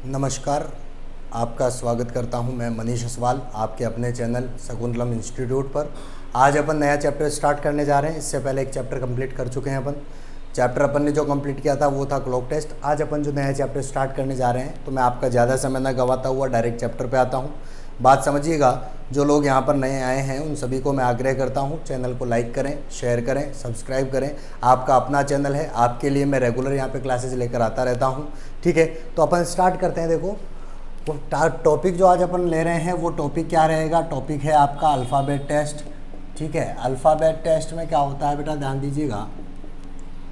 नमस्कार, आपका स्वागत करता हूं मैं मनीष असवाल आपके अपने चैनल शकुंतलम इंस्टीट्यूट पर। आज अपन नया चैप्टर स्टार्ट करने जा रहे हैं। इससे पहले एक चैप्टर कंप्लीट कर चुके हैं अपन। चैप्टर अपन ने जो कंप्लीट किया था वो था क्लॉक टेस्ट। आज अपन जो नया चैप्टर स्टार्ट करने जा रहे हैं, तो मैं आपका ज़्यादा समय न गवाता हुआ डायरेक्ट चैप्टर पर आता हूँ। बात समझिएगा, जो लोग यहाँ पर नए आए हैं उन सभी को मैं आग्रह करता हूँ, चैनल को लाइक करें, शेयर करें, सब्सक्राइब करें। आपका अपना चैनल है, आपके लिए मैं रेगुलर यहाँ पे क्लासेस लेकर आता रहता हूँ। ठीक है, तो अपन स्टार्ट करते हैं। देखो, वो टॉपिक जो आज अपन ले रहे हैं वो टॉपिक क्या रहेगा? टॉपिक है आपका अल्फ़ाबेट टेस्ट। ठीक है, अल्फ़ाबेट टेस्ट में क्या होता है बेटा, ध्यान दीजिएगा।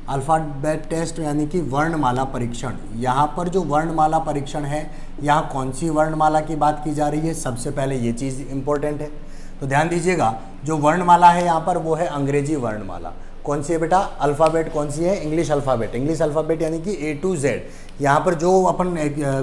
अल्फ़ाबेट टेस्ट यानी कि वर्णमाला परीक्षण। यहाँ पर जो वर्णमाला परीक्षण है, यहाँ कौन सी वर्णमाला की बात की जा रही है? सबसे पहले ये चीज़ इम्पोर्टेंट है, तो ध्यान दीजिएगा। जो वर्णमाला है यहाँ पर वो है अंग्रेजी वर्णमाला। कौन सी है बेटा? अल्फ़ाबेट कौन सी है? English alphabet. इंग्लिश अल्फ़ाबेट यानी कि A to Z। यहाँ पर जो अपन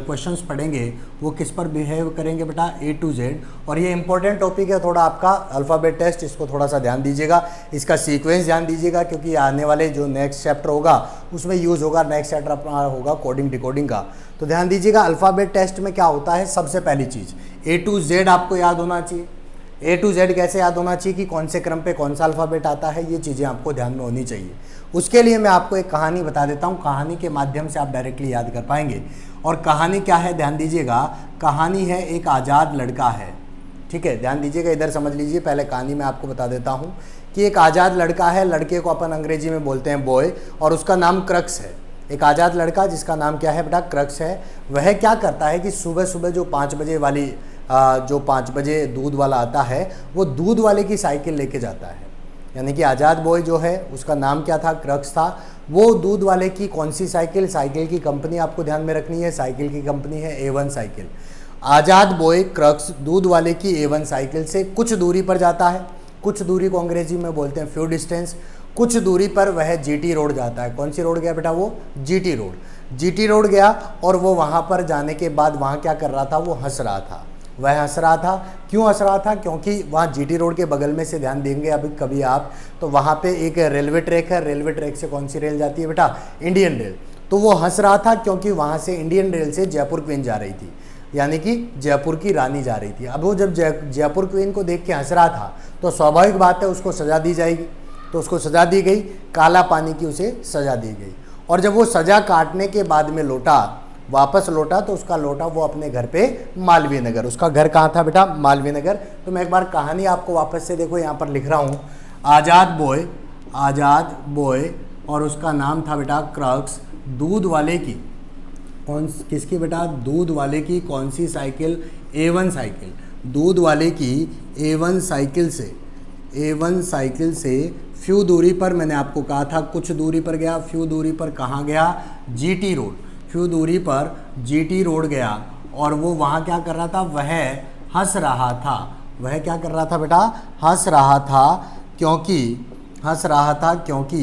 क्वेश्चंस पढ़ेंगे वो किस पर बिहेव करेंगे बेटा? A to Z। और ये इंपॉर्टेंट टॉपिक है थोड़ा आपका अल्फ़ाबेट टेस्ट, इसको थोड़ा सा ध्यान दीजिएगा, इसका सीक्वेंस ध्यान दीजिएगा, क्योंकि आने वाले जो नेक्स्ट चैप्टर होगा उसमें यूज़ होगा। नेक्स्ट चैप्टर अपना होगा कोडिंग डिकोडिंग का। तो ध्यान दीजिएगा, अल्फ़ाबेट टेस्ट में क्या होता है? सबसे पहली चीज़ A to Z आपको याद होना चाहिए। A to Z कैसे याद होना चाहिए कि कौन से क्रम पे कौन सा अल्फ़ाबेट आता है, ये चीज़ें आपको ध्यान में होनी चाहिए। उसके लिए मैं आपको एक कहानी बता देता हूँ, कहानी के माध्यम से आप डायरेक्टली याद कर पाएंगे। और कहानी क्या है? ध्यान दीजिएगा, कहानी है एक आज़ाद लड़का है। ठीक है, ध्यान दीजिएगा, इधर समझ लीजिए। पहले कहानी मैं आपको बता देता हूँ कि एक आज़ाद लड़का है, लड़के को अपन अंग्रेजी में बोलते हैं बॉय, और उसका नाम क्रक्स है। एक आज़ाद लड़का जिसका नाम क्या है बेटा? क्रक्स है। वह क्या करता है कि सुबह सुबह जो 5 बजे वाली जो 5 बजे दूध वाला आता है, वो दूध वाले की साइकिल लेके जाता है। यानी कि आज़ाद बॉय जो है उसका नाम क्या था? क्रक्स था। वो दूध वाले की कौन सी साइकिल? साइकिल की कंपनी आपको ध्यान में रखनी है, साइकिल की कंपनी है A1 साइकिल। आज़ाद बॉय क्रक्स दूध वाले की A1 साइकिल से कुछ दूरी पर जाता है। कुछ दूरी को अंग्रेजी में बोलते हैं फ्यू डिस्टेंस। कुछ दूरी पर वह GT रोड जाता है। कौन सी रोड गया बेटा? वो GT रोड। GT रोड गया और वो वहाँ पर जाने के बाद वहाँ क्या कर रहा था? वो हंस रहा था। वह हंस रहा था। क्यों हंस रहा था? क्योंकि वहाँ GT रोड के बगल में से ध्यान देंगे अभी कभी आप, तो वहाँ पे एक रेलवे ट्रैक है। रेलवे ट्रैक से कौन सी रेल जाती है बेटा? Indian rail. तो वो हंस रहा था क्योंकि वहाँ से इंडियन रेल से जयपुर क्वीन जा रही थी, यानी कि जयपुर की रानी जा रही थी। अब वो जब जयपुर क्वीन को देख के हंस रहा था, तो स्वाभाविक बात है उसको सज़ा दी जाएगी। तो उसको सज़ा दी गई, काला पानी की उसे सज़ा दी गई। और जब वो सज़ा काटने के बाद में वापस लौटा, तो उसका लौटा वो अपने घर पे मालवीय नगर। उसका घर कहाँ था बेटा? मालवीय नगर। तो मैं एक बार कहानी आपको वापस से, देखो यहाँ पर लिख रहा हूँ, आज़ाद बॉय और उसका नाम था बेटा क्रक्स। दूध वाले की किसकी बेटा? दूध वाले की कौन सी साइकिल? A1 cycle. दूध वाले की A1 साइकिल से फ्यू दूरी पर, मैंने आपको कहा था कुछ दूरी पर गया। फ्यू दूरी पर कहाँ गया? GT road. फ्यू दूरी पर GT रोड गया और वो वहाँ क्या कर रहा था? वह हंस रहा था। वह क्या कर रहा था बेटा? हंस रहा था क्योंकि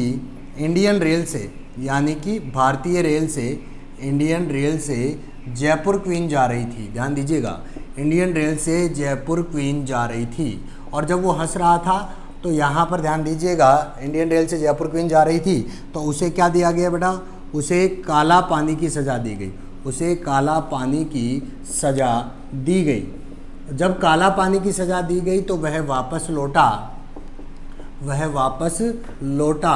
इंडियन रेल से, यानी कि भारतीय रेल से, इंडियन रेल से जयपुर क्वीन जा रही थी। ध्यान दीजिएगा, इंडियन रेल से जयपुर क्वीन जा रही थी। और जब वो हंस रहा था, तो यहाँ पर ध्यान दीजिएगा, इंडियन रेल से जयपुर क्वीन जा रही थी, तो उसे क्या दिया गया बेटा? उसे काला पानी की सज़ा दी गई। उसे काला पानी की सज़ा दी गई। जब काला पानी की सज़ा दी गई तो वह वापस लौटा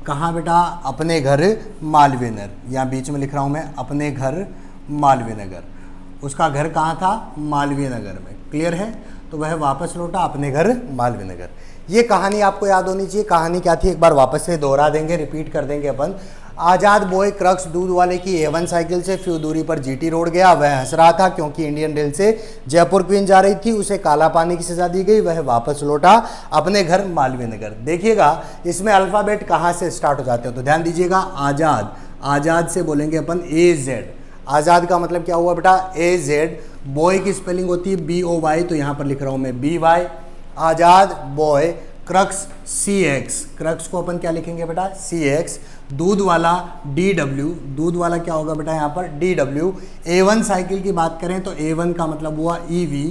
कहाँ बेटा? अपने घर मालवीय नगर। यहाँ बीच में लिख रहा हूँ मैं, अपने घर मालवीय नगर। उसका घर कहाँ था? मालवीय नगर में। क्लियर है? तो वह वापस लौटा अपने घर मालवीय नगर। ये कहानी आपको याद होनी चाहिए। कहानी क्या थी? एक बार वापस से दोहरा देंगे, रिपीट कर देंगे अपन। आज़ाद बॉय क्रक्स दूध वाले की A1 साइकिल से फ्यू दूरी पर GT रोड गया। वह हंस रहा था क्योंकि इंडियन रेल से जयपुर क्वीन जा रही थी। उसे काला पानी की सज़ा दी गई। वह वापस लौटा अपने घर मालवीय नगर। देखिएगा, इसमें अल्फ़ाबेट कहाँ से स्टार्ट हो जाते हो, तो ध्यान दीजिएगा। आज़ाद से बोलेंगे अपन AZ। आज़ाद का मतलब क्या हुआ बेटा? AZ। बॉय की स्पेलिंग होती है BOY, तो यहाँ पर लिख रहा हूँ मैं BY। Azad boy crux CX। Crux को अपन क्या लिखेंगे बेटा? CX। दूध वाला DW। दूध वाला क्या होगा बेटा? यहाँ पर DW। A1 साइकिल की बात करें तो A1 का मतलब हुआ EV।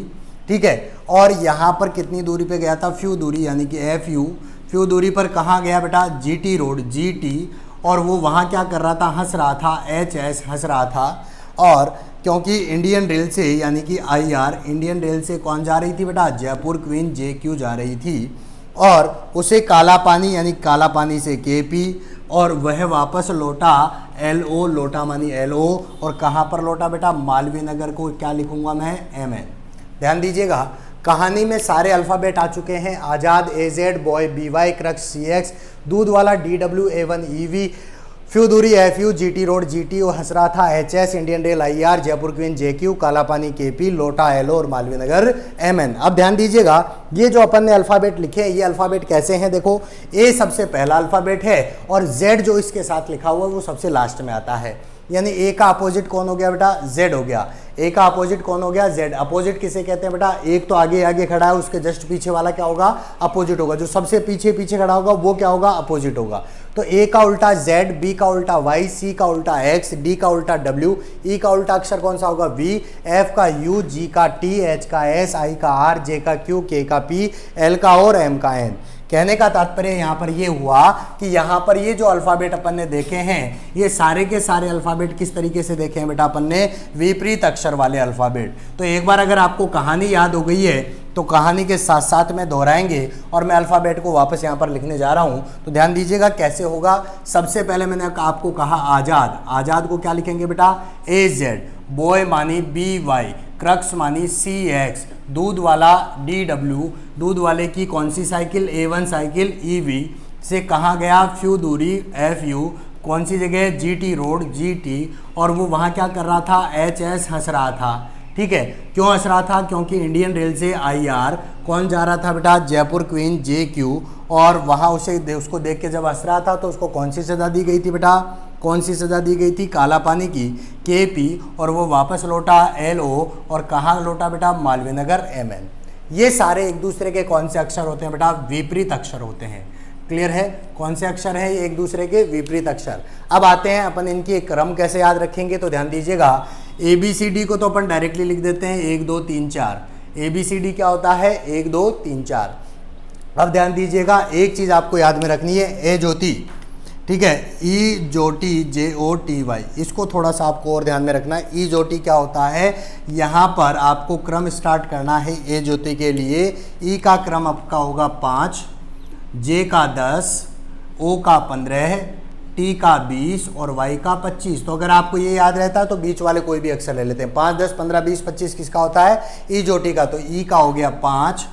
ठीक है, और यहाँ पर कितनी दूरी पे गया था? फ्यू दूरी, यानी कि FU। फ्यू दूरी पर कहाँ गया बेटा? GT road, GT। और वो वहाँ क्या कर रहा था? हंस रहा था, HS हंस रहा था। और क्योंकि इंडियन रेल से यानी कि IR इंडियन रेल से कौन जा रही थी बेटा, जयपुर क्वीन JQ जा रही थी, और उसे काला पानी यानी काला पानी से KP, और वह वापस लौटा LO, लोटा मानी LO, और कहाँ पर लौटा बेटा, मालवीय नगर को क्या लिखूंगा मैं, MN। ध्यान दीजिएगा, कहानी में सारे अल्फ़ाबेट आ चुके हैं, आज़ाद AZ, boy BY, crux CX, दूध वाला DW, A1 EV, फ्यू दूरी FU, GT रोड GT, हंस रहा था HS, Indian rail IR, Jaipur queen JQ, काला पानी KP, लोटा LO और मालवीय नगर MN। अब ध्यान दीजिएगा, ये जो अपन ने अल्फ़ाबेट लिखे हैं, ये अल्फ़ाबेट कैसे हैं, देखो A सबसे पहला अल्फ़ाबेट है और Z जो इसके साथ लिखा हुआ है वो सबसे लास्ट में आता है, यानी A का अपोजिट कौन हो गया बेटा, Z हो गया। A का अपोजिट कौन हो गया, Z। अपोजिट किसे कहते हैं बेटा, एक तो आगे आगे खड़ा है, उसके जस्ट पीछे वाला क्या होगा, अपोजिट होगा। जो सबसे पीछे पीछे खड़ा होगा वो क्या होगा, अपोजिट होगा। तो A का उल्टा Z, B का उल्टा Y, C का उल्टा X, D का उल्टा W, E का उल्टा अक्षर कौन सा होगा, V, F का U, G का T, H का S, I का R, J का Q, K का P, L का और M का N। कहने का तात्पर्य यहाँ पर ये हुआ कि यहाँ पर ये जो अल्फ़ाबेट अपन ने देखे हैं, ये सारे के सारे अल्फ़ाबेट किस तरीके से देखे हैं बेटा अपन ने, विपरीत अक्षर वाले अल्फ़ाबेट। तो एक बार अगर आपको कहानी याद हो गई है तो कहानी के साथ साथ में दोहराएंगे और मैं अल्फ़ाबेट को वापस यहाँ पर लिखने जा रहा हूँ। तो ध्यान दीजिएगा कैसे होगा। सबसे पहले मैंने आपको कहा आज़ाद, आज़ाद को क्या लिखेंगे बेटा, AZ, बॉय मानी BY, क्रक्स मानी CX, दूध वाला DW, दूध वाले की कौन सी साइकिल, A1 साइकिल EV से कहाँ गया, फ्यू दूरी FU, कौन सी जगह, GT रोड GT, और वो वहाँ क्या कर रहा था, HS, हंस रहा था। ठीक है, क्यों हंस रहा था, क्योंकि इंडियन रेल से IR कौन जा रहा था बेटा, जयपुर क्वीन JQ, और वहाँ उसको देख के जब हंस रहा था तो उसको कौन सी सज़ा दी गई थी बेटा, कौन सी सज़ा दी गई थी, काला पानी की KP, और वो वापस लौटा LO, और कहाँ लौटा बेटा, मालवीय नगर MN। ये सारे एक दूसरे के कौन से अक्षर होते हैं बेटा, विपरीत अक्षर होते हैं। क्लियर है, कौन से अक्षर हैं ये, एक दूसरे के विपरीत अक्षर। अब आते हैं अपन इनकी एक क्रम कैसे याद रखेंगे। तो ध्यान दीजिएगा, ABCD को तो अपन डायरेक्टली लिख देते हैं 1 2 3 4। ABCD क्या होता है, 1 2 3 4। अब ध्यान दीजिएगा, एक चीज़ आपको याद में रखनी है, ए ज्योति, ठीक है, ई ज्योति JOTY, इसको थोड़ा सा आपको और ध्यान में रखना है। ई ज्योति क्या होता है, यहाँ पर आपको क्रम स्टार्ट करना है ए ज्योति के लिए। ई का क्रम आपका होगा 5, J का 10, O का 15, T का 20 और Y का 25। तो अगर आपको ये याद रहता है तो बीच वाले कोई भी अक्षर ले लेते हैं। 5 10 15 20 25 किसका होता है, ई ज्योति का। तो ई का हो गया 5,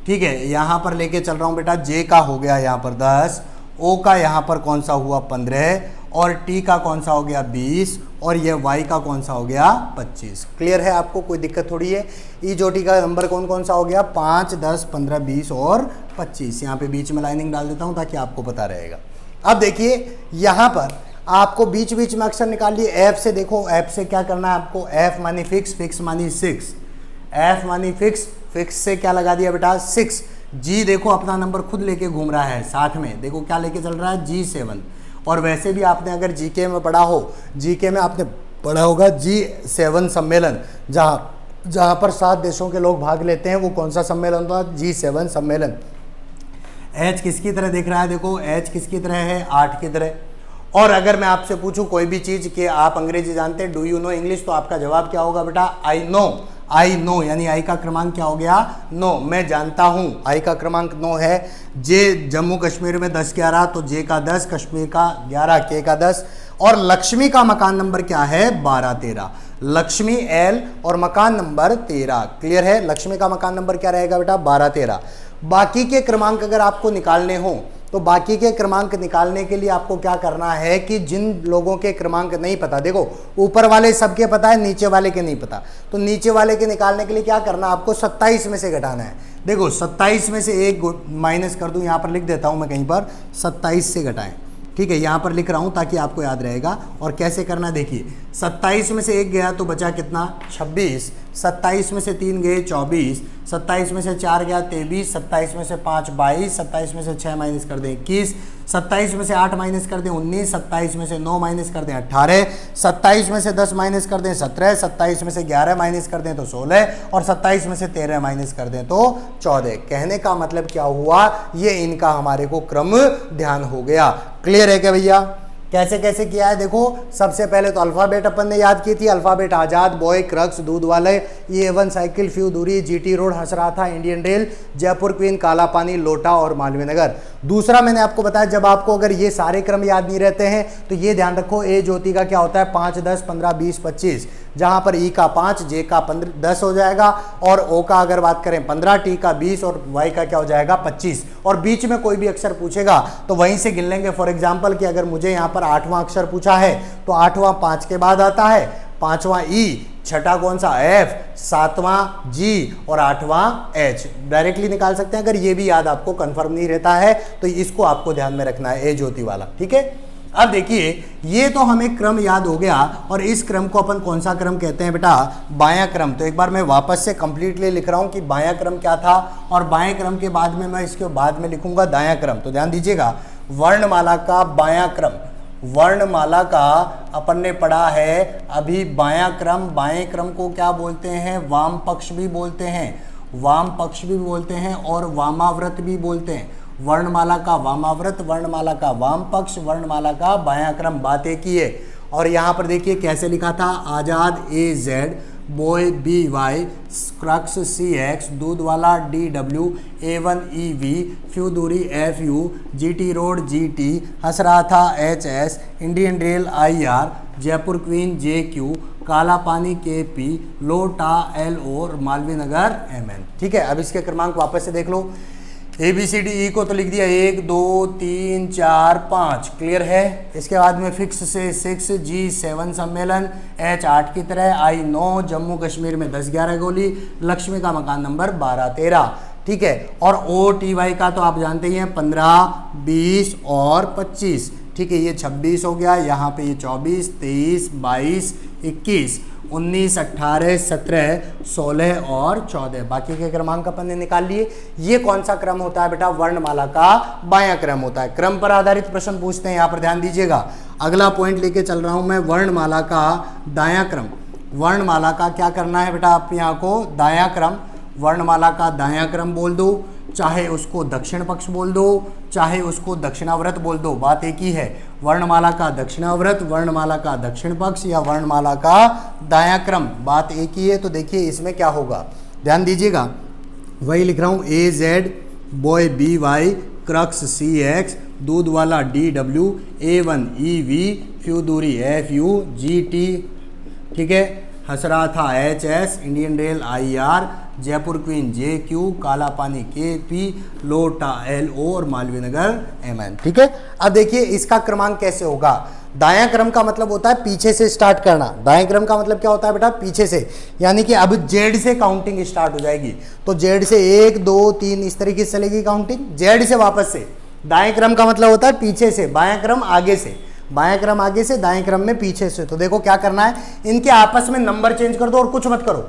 ठीक है, यहाँ पर लेके चल रहा हूँ बेटा। J का हो गया यहाँ पर 10, O का यहाँ पर कौन सा हुआ 15, और T का कौन सा हो गया 20, और ये Y का कौन सा हो गया 25। क्लियर है, आपको कोई दिक्कत थोड़ी है। ई ज्योति का नंबर कौन कौन सा हो गया, 5 10 15 20 और 25। यहाँ पे बीच में लाइनिंग डाल देता हूँ ताकि आपको पता रहेगा। अब देखिए यहाँ पर आपको बीच बीच में अक्षर निकाल लिए। F से देखो, F से क्या करना है आपको, F मानी फिक्स, फिक्स मानी 6, F मानी फिक्स, फिक्स से क्या लगा दिया बेटा 6। G देखो अपना नंबर खुद लेके घूम रहा है, साथ में देखो क्या लेके चल रहा है, G7। और वैसे भी आपने अगर GK में पढ़ा हो, GK में आपने पढ़ा होगा G7 सम्मेलन, जहाँ पर 7 देशों के लोग भाग लेते हैं, वो कौन सा सम्मेलन था, G7 सम्मेलन। H किसकी तरह दिख रहा है, देखो H किसकी तरह है, 8 की तरह। और अगर मैं आपसे पूछूं कोई भी चीज़ कि आप अंग्रेजी जानते हैं, डू यू नो इंग्लिश, तो आपका जवाब क्या होगा बेटा, आई नो, यानी आई का क्रमांक क्या हो गया, 9। मैं जानता हूं, आई का क्रमांक 9 है। जे जम्मू कश्मीर में 10 11, तो जे का 10, कश्मीर का 11, के का 10। और लक्ष्मी का मकान नंबर क्या है, 12 13। लक्ष्मी L और मकान नंबर 13। क्लियर है, लक्ष्मी का मकान नंबर क्या रहेगा बेटा, 12 13। बाकी के क्रमांक अगर आपको निकालने हो तो बाकी के क्रमांक निकालने के लिए आपको क्या करना है कि जिन लोगों के क्रमांक नहीं पता, देखो ऊपर वाले सबके पता है, नीचे वाले के नहीं पता, तो नीचे वाले के निकालने के लिए क्या करना है, आपको 27 में से घटाना है। देखो 27 में से 1 माइनस कर दूं, यहाँ पर लिख देता हूँ मैं कहीं पर, 27 से घटाएं। ठीक है, यहाँ पर लिख रहा हूँ ताकि आपको याद रहेगा। और कैसे करना देखिए, 27 में से 1 गया तो बचा कितना, 26। 27 में से 3 गए 24। 27 में से 4 गया 23। 27 में से 5 22। 27 में से 6 माइनस कर दें 21। 27 में से 8 माइनस कर दें 19। 27 में से 9 माइनस कर दें 18। 27 में से 10 माइनस कर दें 17। 27 में से 11 माइनस कर दें तो 16। और 27 में से 13 माइनस कर दें तो 14। कहने का मतलब क्या हुआ, ये इनका हमारे को क्रम ध्यान हो गया। क्लियर है क्या भैया, कैसे कैसे किया है देखो। सबसे पहले तो अल्फ़ाबेट अपन ने याद की थी, अल्फ़ाबेट आज़ाद, बॉय, क्रक्स, दूध वाले, E1 साइकिल, फ्यू दूरी, GT रोड, हंस रहा था, इंडियन रेल, जयपुर क्वीन, काला पानी, लोटा और मालवीय नगर। दूसरा मैंने आपको बताया, जब आपको अगर ये सारे क्रम याद नहीं रहते हैं तो ये ध्यान रखो, ए ज्योति का क्या होता है 5, 10, 15, 20, 25, जहां पर ई का 5, जे का 10 हो जाएगा, और ओ का अगर बात करें 15, टी का 20 और वाई का क्या हो जाएगा 25। और बीच में कोई भी अक्षर पूछेगा तो वहीं से गिन लेंगे। फॉर एग्जाम्पल कि अगर मुझे यहाँ पर 8वां अक्षर पूछा है तो 8वां 5 के बाद आता है, 5वां ई, छठा कौन सा F, 7वां G और 8वां H। डायरेक्टली निकाल सकते हैं। अगर ये भी याद आपको कंफर्म नहीं रहता है तो इसको आपको ध्यान में रखना है, ए ज्योति वाला। ठीक है, अब देखिए ये तो हमें क्रम याद हो गया, और इस क्रम को अपन कौन सा क्रम कहते हैं बेटा, बायां क्रम। तो एक बार मैं वापस से कंप्लीटली लिख रहा हूं कि बायां क्रम क्या था, और बाएं क्रम के बाद में मैं इसके बाद में लिखूंगा दायां क्रम। तो ध्यान दीजिएगा, वर्णमाला का बायां क्रम, वर्णमाला का अपन ने पढ़ा है अभी बायां क्रम। बाएं क्रम को क्या बोलते हैं, वाम पक्ष भी बोलते हैं, वाम पक्ष भी बोलते हैं और वामाव्रत भी बोलते हैं। वर्णमाला का वामाव्रत, वर्णमाला का वाम पक्ष, वर्णमाला का बायां क्रम, बात एक ही है। और यहाँ पर देखिए कैसे लिखा था, आजाद AZ, boy BY, crux CX, दूध वाला DW, A1 EV, फ्यू दूरी FU, GT रोड GT, हंस रहा था HS, Indian rail IR, Jaipur queen JQ, काला पानी KP, लोटा LO और मालवीय नगर MN। ठीक है, अब इसके क्रमांक वापस से देख लो। ABCDE को तो लिख दिया 1 2 3 4 5, क्लियर है। इसके बाद में फिक्स से 6, G7 सम्मेलन, H 8 की तरह, I 9, जम्मू कश्मीर में 10 11 गोली, लक्ष्मी का मकान नंबर 12 13। ठीक है, और OTY का तो आप जानते ही हैं 15 20 और 25। ठीक है, ये 26 हो गया, यहाँ पे ये 24 23 22 21 19 18 17 16 और 14। बाकी के क्रमांक अपन ने निकाल लिए। ये कौन सा क्रम होता है बेटा, वर्णमाला का बायां क्रम होता है। क्रम पर आधारित प्रश्न पूछते हैं, यहाँ पर ध्यान दीजिएगा। अगला पॉइंट लेके चल रहा हूं मैं, वर्णमाला का दायां क्रम। वर्णमाला का क्या करना है बेटा, आप यहाँ को दायां क्रम, वर्णमाला का दायां क्रम बोल दो, चाहे उसको दक्षिण पक्ष बोल दो, चाहे उसको दक्षिणाव्रत बोल दो, बात एक ही है। वर्णमाला का दक्षिणाव्रत, वर्णमाला का दक्षिण पक्ष या वर्णमाला का दायां क्रम, बात एक ही है। तो देखिए इसमें क्या होगा, ध्यान दीजिएगा, वही लिख रहा हूँ, AZ, boy BY, crux CX, दूध वाला DW, A1 EV, फ्यू दूरी FU, GT, ठीक है, हंस रहा था HS, Indian rail IR, Jaipur queen JQ, काला पानी KP, लोटा LO और मालवीय नगर MN। ठीक है, अब देखिए इसका क्रमांक कैसे होगा। दायां क्रम का मतलब होता है पीछे से स्टार्ट करना। दाएं क्रम का मतलब क्या होता है बेटा, पीछे से, यानी कि अब Z से काउंटिंग स्टार्ट हो जाएगी। तो Z से 1 2 3 इस तरीके से चलेगी काउंटिंग, Z से वापस से। दाएं क्रम का मतलब होता है पीछे से, बायां क्रम आगे से, बाएं क्रम आगे से, दाएं क्रम में पीछे से। तो देखो क्या करना है, इनके आपस में नंबर चेंज कर दो और कुछ मत करो,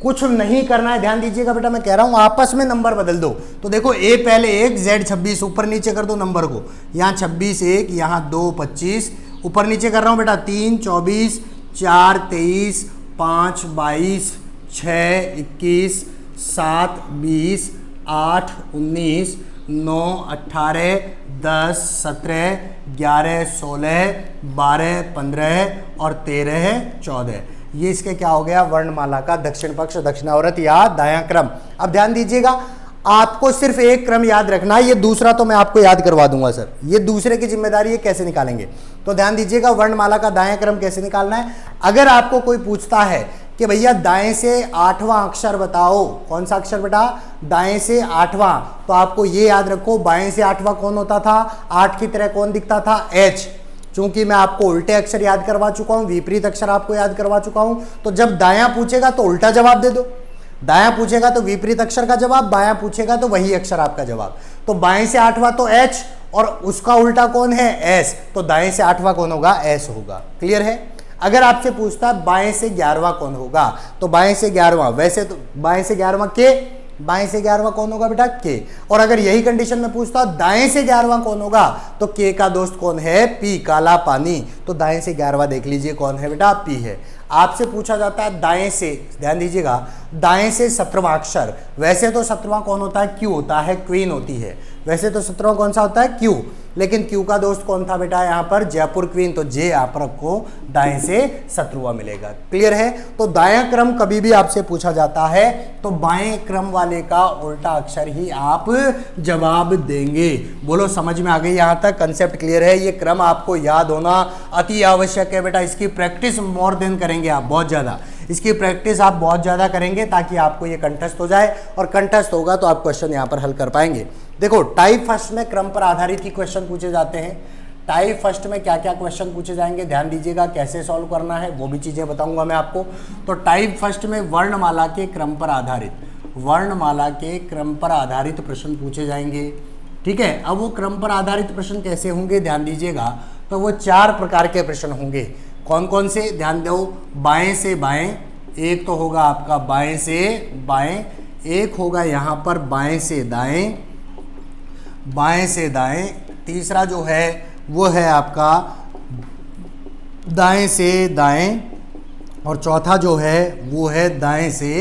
कुछ नहीं करना है। ध्यान दीजिएगा बेटा, मैं कह रहा हूं आपस में नंबर बदल दो। तो देखो A पहले 1, Z 26, ऊपर नीचे कर दो नंबर को, यहाँ 26 1, यहाँ 2 25, ऊपर नीचे कर रहा हूं बेटा 3 24, 4 23, 5 22, 6 21, 7 20, 8 19, 9 18, 10 17, 11 16, 12 15 और 13 14। ये इसके क्या हो गया, वर्णमाला का दक्षिण पक्ष, दक्षिणाव्रत या दायां क्रम। अब ध्यान दीजिएगा, आपको सिर्फ एक क्रम याद रखना है, ये दूसरा तो मैं आपको याद करवा दूंगा सर, ये दूसरे की जिम्मेदारी है कैसे निकालेंगे। तो ध्यान दीजिएगा, वर्णमाला का दायां क्रम कैसे निकालना है। अगर आपको कोई पूछता है कि भैया दाएं से 8वां अक्षर बताओ, कौन सा अक्षर बेटा, दाएं से 8वां, तो आपको ये याद रखो, बाएं से 8वां कौन होता था, 8 की तरह कौन दिखता था, H। चूंकि मैं आपको उल्टे अक्षर याद करवा चुका हूं, विपरीत अक्षर आपको याद करवा चुका हूं, तो जब दायां पूछेगा तो उल्टा जवाब दे दो, दायां पूछेगा तो विपरीत अक्षर का जवाब, बायां पूछेगा तो वही अक्षर आपका जवाब। तो बाएं से 8वां तो H और उसका उल्टा कौन है, S, तो दाएं से 8वां कौन होगा, S होगा। क्लियर है। अगर आपसे पूछता है बाएं से 11वां कौन होगा, तो बाएं से 11वां, वैसे तो बाएं से 11वां के, बाएं से 11वां कौन होगा बेटा, के। और अगर यही कंडीशन में पूछता दाएं से 11वां कौन होगा, तो के का दोस्त कौन है, P, काला पानी। तो दाएं से 11वां देख लीजिए कौन है बेटा, P है। आपसे पूछा जाता है दाएं से, ध्यान दीजिएगा, दाएं से 17वां अक्षर। वैसे तो 17वां कौन होता है, क्यू होता है, क्वीन होती है। वैसे तो 17वां कौन सा होता है, क्यू, लेकिन क्यू का दोस्त कौन था बेटा यहाँ पर, जयपुर क्वीन। तो जे यहाँ पर आपको दाएं से 17वां मिलेगा। क्लियर है। तो दायां क्रम कभी भी आपसे पूछा जाता है तो बाएं क्रम वाले का उल्टा अक्षर ही आप जवाब देंगे। बोलो समझ में आ गई यहाँ तक, कंसेप्ट क्लियर है। ये क्रम आपको याद होना अति आवश्यक है बेटा। इसकी प्रैक्टिस मोर देन करेंगे आप, बहुत ज्यादा इसकी प्रैक्टिस आप बहुत ज़्यादा करेंगे ताकि आपको ये कंठस्थ हो जाए, और कंठस्थ होगा तो आप क्वेश्चन यहाँ पर हल कर पाएंगे। देखो टाइप फर्स्ट में क्रम पर आधारित ही क्वेश्चन पूछे जाते हैं। टाइप फर्स्ट में क्या क्या क्वेश्चन पूछे जाएंगे, ध्यान दीजिएगा, कैसे सॉल्व करना है वो भी चीज़ें बताऊंगा मैं आपको। तो टाइप फर्स्ट में वर्णमाला के क्रम पर आधारित, वर्णमाला के क्रम पर आधारित प्रश्न पूछे जाएंगे। ठीक है। अब वो क्रम पर आधारित प्रश्न कैसे होंगे, ध्यान दीजिएगा, तो वो 4 प्रकार के प्रश्न होंगे। कौन कौन से, ध्यान दो, बाएं से बाएं, एक तो होगा आपका बाएं से बाएं, एक होगा यहाँ पर बाएं से दाएं, बाएं से दाएं, तीसरा जो है वो है आपका दाएं से दाएं, और चौथा जो है वो है दाएं से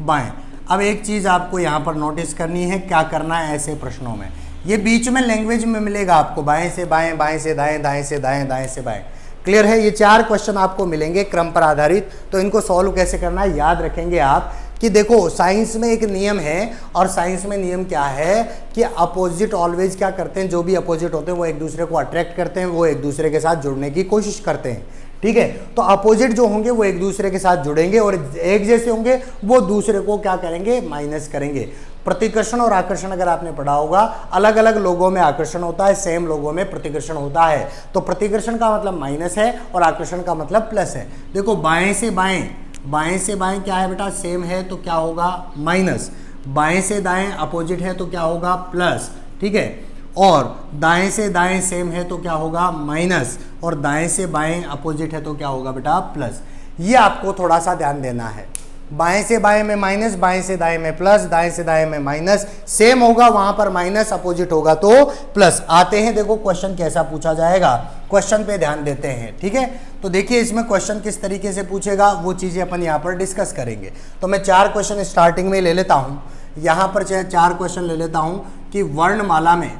बाएं। अब एक चीज़ आपको यहाँ पर नोटिस करनी है, क्या करना है ऐसे प्रश्नों में, ये बीच में लैंग्वेज में मिलेगा आपको, बाएं से बाएं, बाएं से दाएं, दाएं से दाएं, दाएं से बाएं। क्लियर है। ये 4 क्वेश्चन आपको मिलेंगे क्रम पर आधारित। तो इनको सॉल्व कैसे करना है याद रखेंगे आप कि देखो साइंस में एक नियम है, और साइंस में नियम क्या है कि अपोजिट ऑलवेज क्या करते हैं, जो भी अपोजिट होते हैं वो एक दूसरे को अट्रैक्ट करते हैं, वो एक दूसरे के साथ जुड़ने की कोशिश करते हैं। ठीक है। तो अपोजिट जो होंगे वो एक दूसरे के साथ जुड़ेंगे, और एक जैसे होंगे वो दूसरे को क्या करेंगे, माइनस करेंगे। प्रतिकर्षण और आकर्षण अगर आपने पढ़ा होगा, अलग अलग लोगों में आकर्षण होता है, सेम लोगों में प्रतिकर्षण होता है। तो प्रतिकर्षण का मतलब माइनस है और आकर्षण का मतलब प्लस है। देखो बाएं से बाएं, बाएं से बाएं क्या है बेटा, सेम है तो क्या होगा, माइनस। बाएं से दाएं अपोजिट है तो क्या होगा, प्लस। ठीक है। और दाएं से दाएं सेम है तो क्या होगा, माइनस, और दाएं से बाएं अपोजिट है तो क्या होगा बेटा, प्लस। ये आपको थोड़ा सा ध्यान देना है। बाएं से बाएं में माइनस, बाएं से दाएं में प्लस, दाएं से दाएं में माइनस, सेम होगा वहां पर माइनस, अपोजिट होगा तो प्लस। आते हैं देखो क्वेश्चन कैसा पूछा जाएगा, क्वेश्चन पे ध्यान देते हैं। ठीक है। तो देखिए इसमें क्वेश्चन किस तरीके से पूछेगा वो चीजें अपन यहाँ पर डिस्कस करेंगे। तो मैं 4 क्वेश्चन स्टार्टिंग में ले लेता हूँ, यहाँ पर 4 क्वेश्चन ले लेता हूँ कि वर्णमाला में,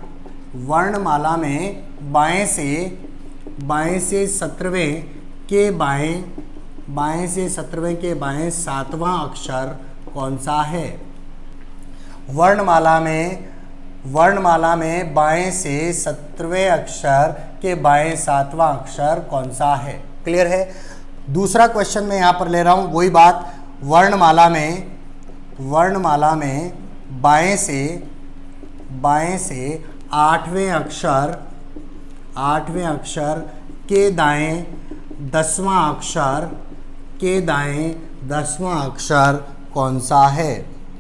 वर्णमाला में बाएं से 17वें के बाएं, बाएं से 17वें के बाएं 7वां अक्षर कौन सा है। वर्णमाला में बाएं से 17वें अक्षर के बाएं 7वां अक्षर कौन सा है। क्लियर है। दूसरा क्वेश्चन मैं यहाँ पर ले रहा हूँ, वही बात, वर्णमाला में बाएं से 8वें अक्षर के दाएं 10वां अक्षर के दाएं 10वां अक्षर कौन सा है।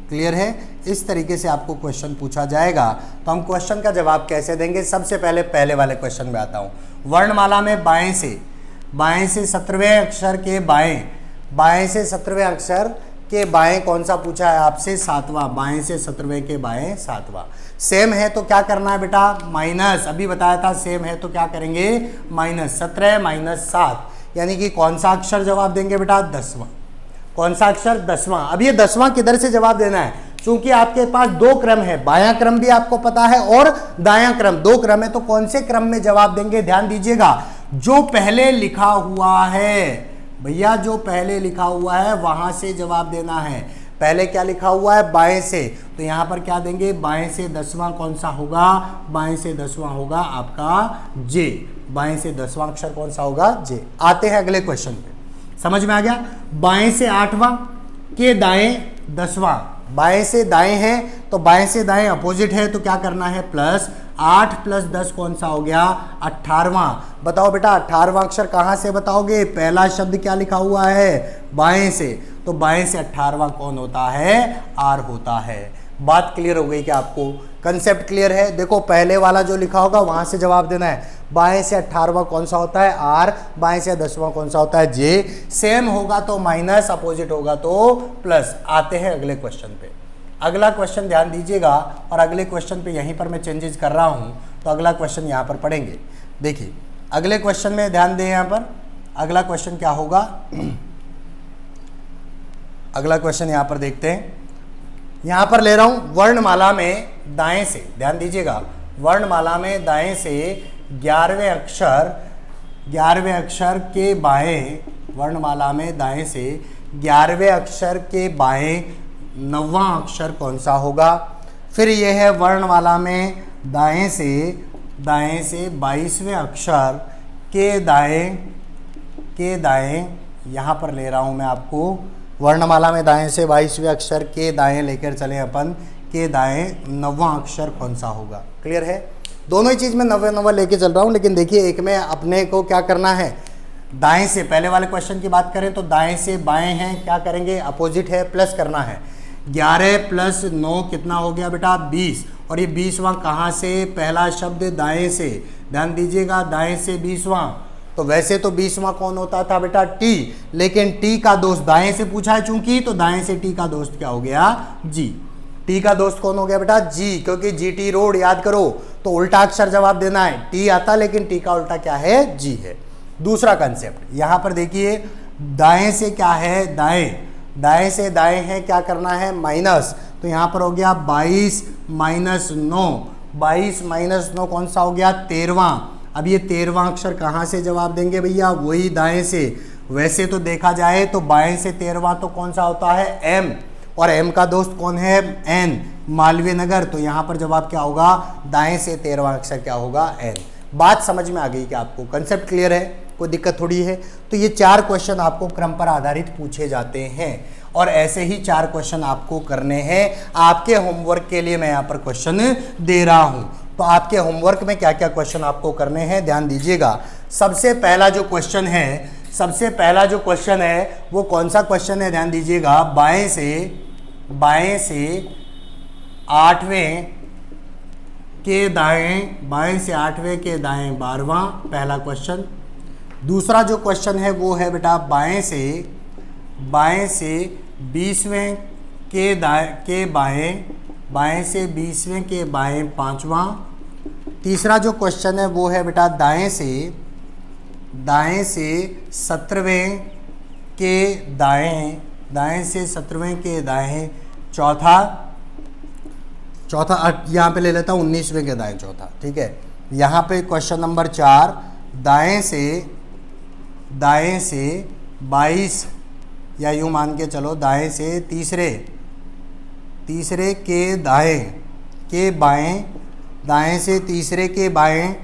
क्लियर है। इस तरीके से आपको क्वेश्चन पूछा जाएगा। तो हम क्वेश्चन का जवाब कैसे देंगे, सबसे पहले वाले क्वेश्चन में आता हूँ। वर्णमाला में बाएं से 17वें अक्षर के बाएं से 17वें अक्षर के बाएं कौन सा पूछा है आपसे, 7वां। बाएं से 17वें के बाएं 7वां। सेम है तो क्या करना है बेटा, माइनस। अभी बताया था सेम है तो क्या करेंगे, माइनस। 17 माइनस 7, यानी कि कौन सा अक्षर जवाब देंगे बेटा, 10वां। कौन सा अक्षर, 10वां। अब ये 10वां किधर से जवाब देना है, क्योंकि आपके पास 2 क्रम है, बायां क्रम भी आपको पता है और दायां क्रम, 2 क्रम है। तो कौन से क्रम में जवाब देंगे, ध्यान दीजिएगा, जो पहले लिखा हुआ है भैया, जो पहले लिखा हुआ है वहां से जवाब देना है। पहले क्या लिखा हुआ है, बाएं से, तो यहां पर क्या देंगे, बाएं से 10वां कौन सा होगा, बाएं से 10वां होगा आपका जे। बाएं से 10वां अक्षर कौन सा होगा, जे। आते हैं अगले क्वेश्चन पे, समझ में आ गया। बाएं से 8वां के दाएं 10वां, बाएं से दाएं है तो बाएं से दाएं अपोजिट है तो क्या करना है, प्लस। 8 प्लस 10 कौन सा हो गया, 18वां। बताओ बेटा 18वां अक्षर कहां से बताओगे, पहला शब्द क्या लिखा हुआ है, बाएं से, तो बाएं से 18वां कौन होता है, आर होता है। बात क्लियर हो गई क्या आपको, कंसेप्ट क्लियर है। देखो पहले वाला जो लिखा होगा वहां से जवाब देना है। बाएं से 18वां कौन सा होता है, आर। बाएं से 10वां कौन सा होता है, जे। सेम होगा तो माइनस, अपोजिट होगा तो प्लस। आते हैं अगले क्वेश्चन पे। अगला क्वेश्चन ध्यान दीजिएगा, और अगले क्वेश्चन पे यहीं पर मैं चेंजेस कर रहा हूं, तो अगला क्वेश्चन यहां पर पढ़ेंगे। देखिए अगले क्वेश्चन में ध्यान दें, यहां पर अगला क्वेश्चन क्या होगा, अगला क्वेश्चन यहाँ पर देखते हैं। यहाँ पर ले रहा हूँ वर्णमाला में दाएं से, ध्यान दीजिएगा, वर्णमाला में दाएं से 11वें अक्षर के बाएं, वर्णमाला में दाएं से 11वें अक्षर के बाएं 9वां अक्षर कौन सा होगा। फिर यह है वर्णमाला में दाएं से 22वें अक्षर के दाएं, यहाँ पर ले रहा हूँ मैं आपको वर्णमाला में दाएं से 22वें अक्षर के दाएं लेकर चले अपन, के दाएं 9वां अक्षर कौन सा होगा। क्लियर है, दोनों ही चीज़ में 9 लेके चल रहा हूँ, लेकिन देखिए एक में अपने को क्या करना है, दाएं से, पहले वाले क्वेश्चन की बात करें तो दाएं से बाएं हैं, क्या करेंगे, अपोजिट है, प्लस करना है। 11 + 9 कितना हो गया बेटा, 20, और ये 20वां कहाँ से, पहला शब्द दाएं से, ध्यान दीजिएगा, दाएं से 20वां, तो वैसे तो 20वां कौन होता था बेटा, टी, लेकिन टी का दोस्त दाएं से पूछा है चूंकि, तो दाएं से टी का दोस्त क्या हो गया, जी। टी का दोस्त कौन हो गया बेटा, जी, क्योंकि जी टी रोड, याद करो, तो उल्टा अक्षर जवाब देना है, टी आता लेकिन टी का उल्टा क्या है, जी है। दूसरा कंसेप्ट यहाँ पर देखिए, दाएं से क्या है, दाएं से दाएं है, क्या करना है, माइनस, तो यहाँ पर हो गया 22 - 9, 22 - 9 कौन सा हो गया, 13वां। अब ये 13वां अक्षर कहाँ से जवाब देंगे भैया, वही दाएं से। वैसे तो देखा जाए तो बाएं से 13वां तो कौन सा होता है, एम, और एम का दोस्त कौन है, एन, मालवीय नगर, तो यहाँ पर जवाब क्या होगा, दाएं से 13वां अक्षर क्या होगा, एन। बात समझ में आ गई क्या आपको, कंसेप्ट क्लियर है, कोई दिक्कत थोड़ी है। तो ये 4 क्वेश्चन आपको क्रम पर आधारित पूछे जाते हैं, और ऐसे ही 4 क्वेश्चन आपको करने हैं। आपके होमवर्क के लिए मैं यहाँ पर क्वेश्चन दे रहा हूँ, तो आपके होमवर्क में क्या क्या क्वेश्चन आपको करने हैं, ध्यान दीजिएगा। सबसे पहला जो क्वेश्चन है वो कौन सा क्वेश्चन है, ध्यान दीजिएगा, बाएं से 8वें के दाएं, बाएं से 8वें के दाएं 12वां, पहला क्वेश्चन। दूसरा जो क्वेश्चन है वो है बेटा बाएं से 20वें के बाएं, बाएं से 20वें के बाएं 5वां। तीसरा जो क्वेश्चन है वो है बेटा दाएं से 17वें के दाएं, दाएं से 17वें के दाएं चौथा यहाँ पे ले लेता हूँ 19वें के दाएं चौथा, ठीक है। यहाँ पे क्वेश्चन नंबर 4, दाएं से 22, या यूँ मान के चलो, दाएं से तीसरे के दाएं के बाएं, दाएं से तीसरे के बाएं,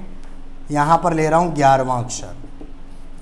यहाँ पर ले रहा हूँ 11वां अक्षर,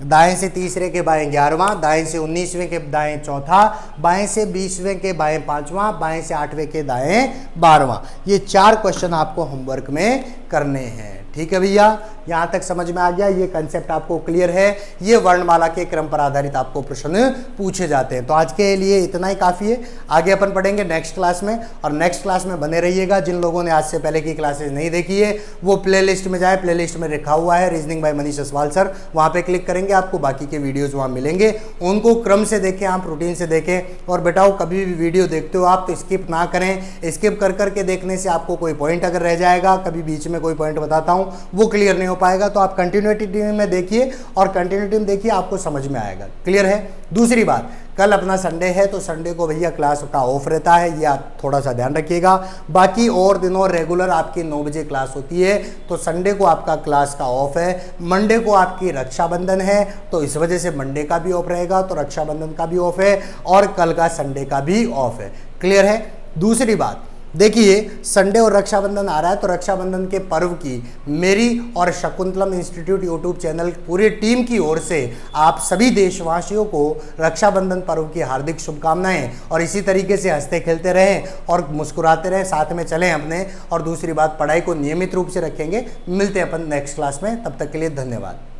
दाएं से तीसरे के बाएं 11वां, दाएं से 19वें के दाएं चौथा, बाएं से 20वें के बाएं 5वां, बाएं से 8वें के दाएं 12वां। ये 4 क्वेश्चन आपको होमवर्क में करने हैं, ठीक है भैया, यहाँ तक समझ में आ गया, ये कंसेप्ट आपको क्लियर है। ये वर्णमाला के क्रम पर आधारित आपको प्रश्न पूछे जाते हैं। तो आज के लिए इतना ही काफ़ी है, आगे अपन पढ़ेंगे नेक्स्ट क्लास में, और नेक्स्ट क्लास में बने रहिएगा। जिन लोगों ने आज से पहले की क्लासेज नहीं देखी है वो प्लेलिस्ट में जाए, प्लेलिस्ट में रखा हुआ है reasoning bye Manish Aswal sir, वहाँ पे क्लिक करेंगे, आपको बाकी के वीडियोज़ वहाँ मिलेंगे, उनको क्रम से देखें, आप रूटीन से देखें। और बेटाओ कभी भी वीडियो देखते हो आप तो स्किप ना करें, स्किप कर करके देखने से आपको कोई पॉइंट अगर रह जाएगा, कभी बीच में कोई पॉइंट बताता हूँ वो क्लियर नहीं हो पाएगा, तो आप कंटिन्यूटी में देखिए, और कंटिन्यूटी में देखिए आपको समझ में आएगा। क्लियर है। दूसरी बात, कल अपना संडे है, तो संडे को भैया क्लास का ऑफ रहता है, ये आप थोड़ा सा ध्यान रखिएगा। बाकी और दिनों रेगुलर आपकी 9 बजे क्लास होती है, तो संडे को आपका क्लास का ऑफ है। मंडे को आपकी रक्षाबंधन है, तो इस वजह से मंडे का भी ऑफ रहेगा, तो रक्षाबंधन का भी ऑफ है, और कल का संडे का भी ऑफ है। क्लियर है। दूसरी बात देखिए, संडे और रक्षाबंधन आ रहा है, तो रक्षाबंधन के पर्व की मेरी और शकुंतलम इंस्टीट्यूट यूट्यूब चैनल पूरी टीम की ओर से आप सभी देशवासियों को रक्षाबंधन पर्व की हार्दिक शुभकामनाएं, और इसी तरीके से हंसते खेलते रहें और मुस्कुराते रहें, साथ में चलें अपने। और दूसरी बात, पढ़ाई को नियमित रूप से रखेंगे। मिलते हैं अपन नेक्स्ट क्लास में, तब तक के लिए धन्यवाद।